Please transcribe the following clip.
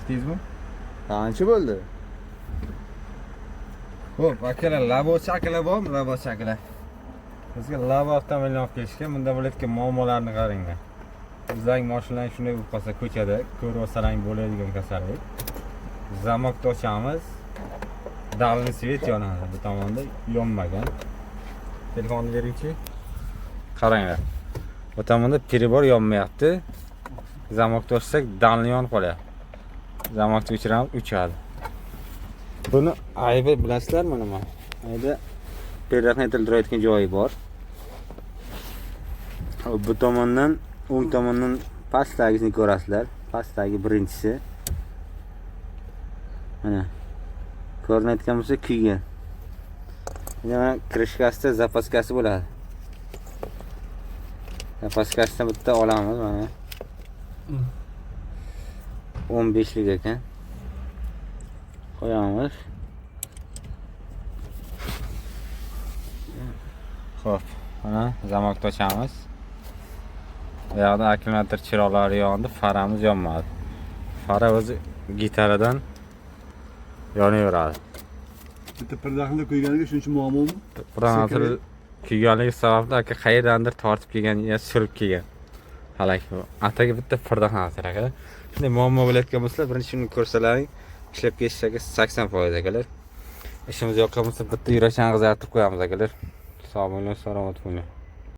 yoqdingizmi? Qancha bo'ldi? Xo'p, akalar, labo shakli bormi? Labo shakli. Bizga labo avtomobilni olib kelishgan. Bunda bo'layotgan muammolarni qaranglar. Bizning mashinalar shunday bo'lib qolsa, ko'chada ko'rib olsalaring bo'ladigan kasallik. Zamokni ochamiz. Dalni svet yonadi. Bu tomonda yonmagan. Telefonni bering-chi. Qaranglar. Bu tomonda peribor yonmayapti. Zamokni ochsak, dalni yonib qolyapti. Zamokni o'chiramiz, o'chadi. Buni aybi bilasizlarmi nima? Ayda perrakni aytiltirayotgan joyi bor. Bu tomondan, o'ng tomondan pastdagisini ko'rasizlar. Pastdagi birinchisi. Mana ko'rinayotgan bo'lsa kuygan. Mana krishkasida zapaskasi bo'ladi. Zapaskasidan bitta olamiz mana. 15 lik ekan. Qo'yamiz. Xo'p, mana zamokni ochamiz. Bu yoqda akkumulyator chiroqlari yondi, faramiz yonmadi. Fara o'zi gitaradan yonaveradi. Bitta pirdaxni qo'yganiga shuncha muammomi? Pirdaxni kuyganligi sababli aka qayerdandir tortib kelgan yo surib kelgan. Halak bu. Ataga bitta pirdaxni aka. Shunday muammo bo'layotgan bo'lsa, birinchi shuni ko'rsalaring, ishlab ketishga 80% akalar. Ishimiz yoqqan bo'lsa bitta yurakchani qizartirib qo'yamiz akalar. Sog' bo'ling, salomat bo'ling.